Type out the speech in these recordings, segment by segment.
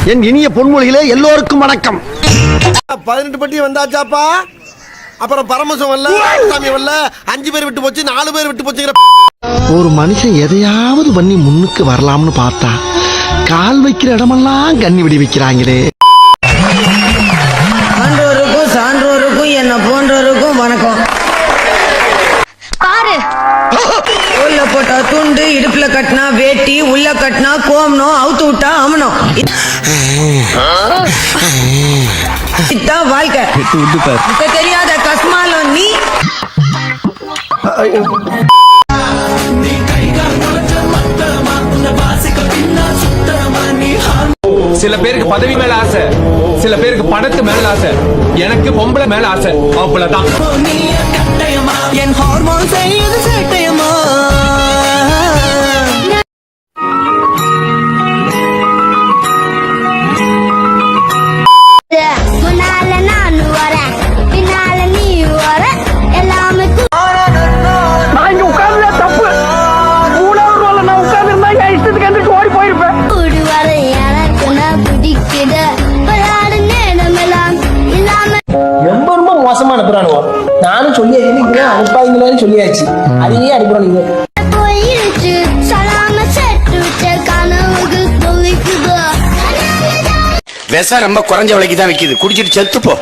என் இனிய பொன்மொழிகளே எல்லோருக்கும் வணக்கம். 18 பட்டி வந்தாச்சாப்பா. அப்புறம் பரமசம் வரல, சாமி வரல, 5 பேர் விட்டு போச்சு, 4 பேர் விட்டு போச்சுங்கிற. ஒரு மனுஷன் எதையாவது பண்ணி முன்னுக்கு வரலாம்னு பார்த்தா கால் வைக்கிற இடமெல்லாம் கண்ணி விடி வைக்கிறாங்களே. ஆண்டோருக்கும் சான்றோருக்கும் என்ன போன்றோருக்கும் வணக்கம். உள்ள போட்டா துண்டு, இடுப்புல கட்டினா வேட்டி, உள்ள கட்டினா கோமனம், அவுத்து விட்டா அமனம். இதான் வாழ்க்கை. தெரியாத கஸ்மாலம் நீ. சில பேருக்கு பதவி மேல ஆசை, சில பேருக்கு பணத்து மேல ஆசை, எனக்கு பொம்பளை மேல ஆசை. அவ்வளவுதான். என் ஹார்மோன் செய்து சேட்டையமா. முன்னால நான் வரேன், பின்னால நீ வர, எல்லாமே நான் இங்க உட்கார்ந்தா தப்பு. 3வது ரோல நான் உட்கார்ந்திருந்தா என் இஷ்டத்துக்கு எந்திரிச்சு ஓடி போயிருப்பேன். கூடு வர எனக்கு நான் பிடிக்குது. விளையாடு நேரமெல்லாம் இல்லாம ரொம்ப மோசமான பிராணுவா. நானும் சொல்லி அனுப்பாங்களேன்னு சொல்லியாச்சு. அதையே அனுப்புறோம் நீங்க. போயிடுச்சு சொல்லாம செட்டு விட்ட கனவுகள் தொலைக்குது. விஷம் ரொம்ப குறைஞ்ச விலைக்கு தான் விக்குது. குடிச்சிட்டு செத்து போ.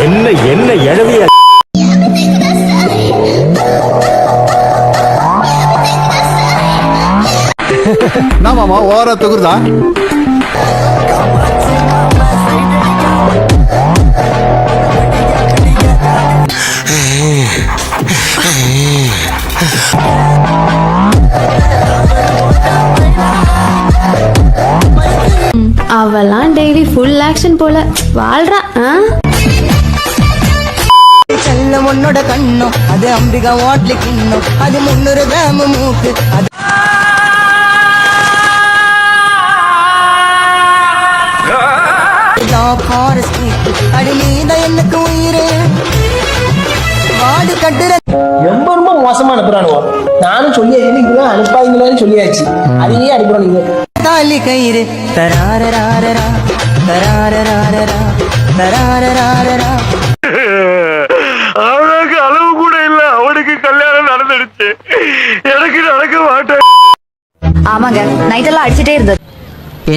என்ன என்ன எழவிய மாமா ஓர தொகுதா. அவெல்லாம் டெய்லி ஃபுல் ஆக்ஷன் போல வாழ்றா. செல்லம் உன்னோட கண்ணும், அது அம்பிகா வாட்லி கிண்ணும், அது 300 கிராம் மூக்கு. எனக்கு உயிரு வாடி கட்டுற. ரொம்ப மோசமான பிராணுவா. நானும் சொல்லி அனுப்பாங்களேன்னு சொல்லியாச்சு. அதையே அனுப்புறோம் நீங்க. தாலி கயிறு தராரராரரா தராரராரரா தராரராரரா. அவனுக்கு அளவு கூட இல்ல. அவனுக்கு கல்யாணம் நடந்துடுச்சு, எனக்கு நடக்க மாட்டேன். ஆமாங்க, நைட்டெல்லாம் அடிச்சுட்டே இருந்தது.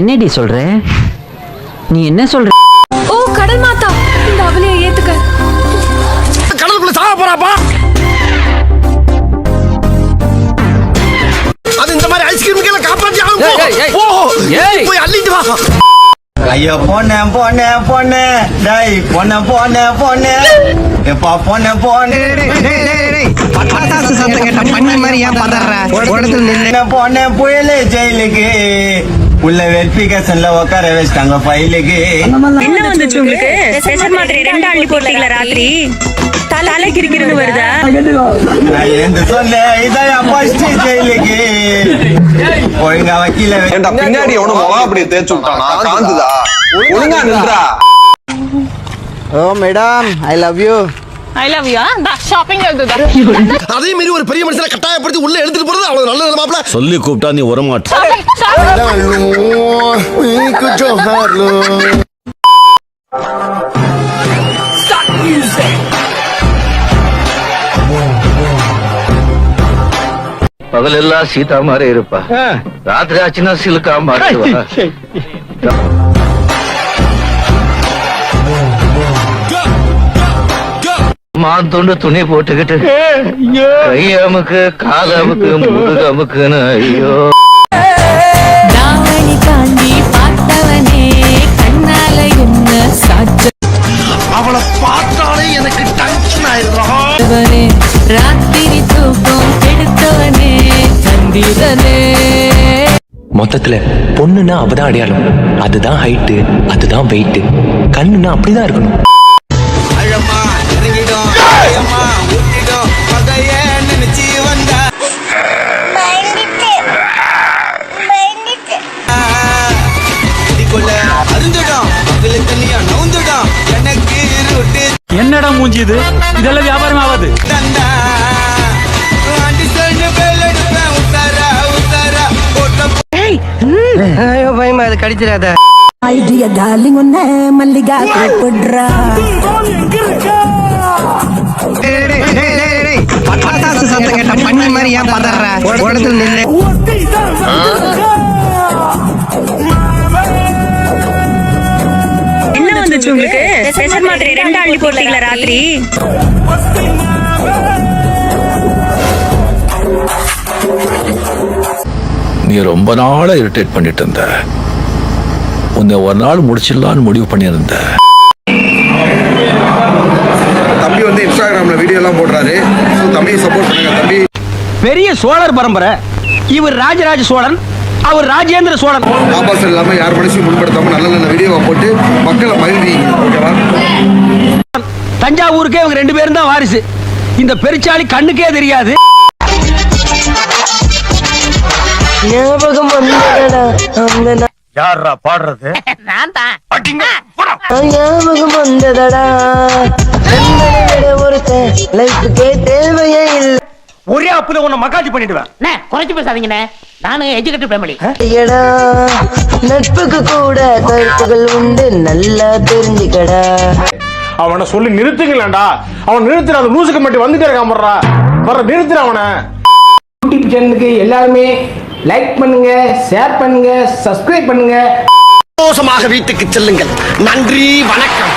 என்னடி சொல்ற நீ? என்ன சொல்ற? ஓ கடல் மாதா, இந்த அவளையை ஏத்துக்க. கடலுக்குள்ள சாக போறாப்பா. அது இந்த மாதிரி ஐஸ்கிரீம் காப்பாத்தி போய் அள்ளிட்டு வா. ஐயோ பொண்ணு பொண்ணு பொண்ணு டேய் பொண்ணு பொண்ணு பொண்ணு எப்பா பொண்ணு பொண்ணு பொண்ணு புயலு ஜெயிலுக்கு உள்ள வெரிஃபிகேஷன்ல உட்கார வச்சிட்டாங்க ஃபைலுக்கு. என்ன வந்துச்சு உங்களுக்கு? ஸ்பெஷல் மாதிரி 2 அள்ளி போட்டீங்களா ராத்திரி? தலை கிரிக்கிருந்து வருதா? நான் என்ன சொன்னேன்? இதான் ஃபர்ஸ்ட் ஜெயிலுக்கு ஒழுங்கா வக்கீல பின்னாடி எவனும் முகம் அப்படி தேய்ச்சு விட்டானா? காந்துதா? ஒழுங்கா நின்றா. Oh madam, I love you. I love you. Shopping எழுதுதா? அதே மாதிரி ஒரு பெரிய மனுஷனை கட்டாயப்படுத்தி உள்ள எடுத்துட்டு போறது அவ்வளவு நல்லது மாப்ள. சொல்லி கூப்பிட்டா நீ வரமாட்ட. பகலெல்லாம் சீதா மாதிரி இருப்பா, ராத்திரி ஆச்சுன்னா சிலுக்கா மாறுவா. மாந்தோண்டு துணி போட்டுக்கிட்டு கையமுக்கு காலமுக்கு முதுகமுக்குன்னு ஐயோ. தாவணி தாண்டி பார்த்தவனே கண்ணால என்ன சாட்சி. அவளை பார்த்தாலே எனக்கு டென்ஷன் ஆயிடுறான். ராத்திரி தூக்கம் கெடுத்தவனே சந்திரனே. மொத்தத்துல பொண்ணுன்னா அவதான் அடையாளம், அதுதான் ஹைட்டு, அதுதான் வெயிட். கண்ணுன்னா அப்படிதான் இருக்கணும். என்னடா மூஞ்சி இது? இதெல்லாம் வியாபாரம் ஆகாது. கடிச்சிடாத. ஐடியா டார்லிங் ஒன்ன மல்லிகா கூப்பிடுறா. பட்டாசு சத்தம் கேட்ட பண்ணி மாதிரி ஏன் பதற? ஓடத்துல நில்லு. என்ன வந்துச்சு உங்களுக்கு? ஸ்பெஷல் மாத்திரை 2 அள்ளி போட்டீங்களா ராத்திரி? நீ ரொம்ப நாளா இரிட்டேட் பண்ணிட்டு இருந்த. உன்னை ஒரு நாள் முடிச்சிடலான்னு முடிவு பண்ணியிருந்த. தம்பி வந்து இன்ஸ்டாகிராம்ல வீடியோ எல்லாம் போடுறாரு. தம்பியை சப்போர்ட் பண்ணுங்க தம்பி. பெரிய சோழர் பரம்பரை. இவர் ராஜராஜ சோழன், அவர் ராஜேந்திர சோழன். ஆபாசம் இல்லாம யார் மனசையும் முன்படுத்தாம நல்ல நல்ல வீடியோவை போட்டு மக்களை மகிழ்வீங்க. ஓகேவா? தஞ்சாவூருக்கே இவங்க 2 பேரும் தான் வாரிசு. இந்த பெருச்சாளி கண்ணுக்கே தெரியாது. ஞாபகம் வந்ததடா யாரா பாடுறது? நான் தான். ஞாபகம் வந்ததடா ஒருத்தன் லைஃப்க்கே தேவையே இல்லை. ஒரே அப்புல உன்னை மகாஜி பண்ணிடுவேன். குறைச்சு பேசாதீங்கண்ணே, நானும் எஜுகேட்டட் ஃபேமிலி. நட்புக்கு கூட கருத்துகள் உண்டு, நல்லா தெரிஞ்சுக்கடா. அவனை சொல்லி நிறுத்துங்களேன்டா. அவன் நிறுத்துற அந்த லூசுக்கு மட்டும் வந்துட்டே இருக்கான். வர நிறுத்துற அவனை. யூடியூப் சேனலுக்கு எல்லாருமே லைக் பண்ணுங்க, ஷேர் பண்ணுங்க, சப்ஸ்கிரைப் பண்ணுங்க. சந்தோஷமாக வீட்டுக்கு செல்லுங்கள். நன்றி, வணக்கம்.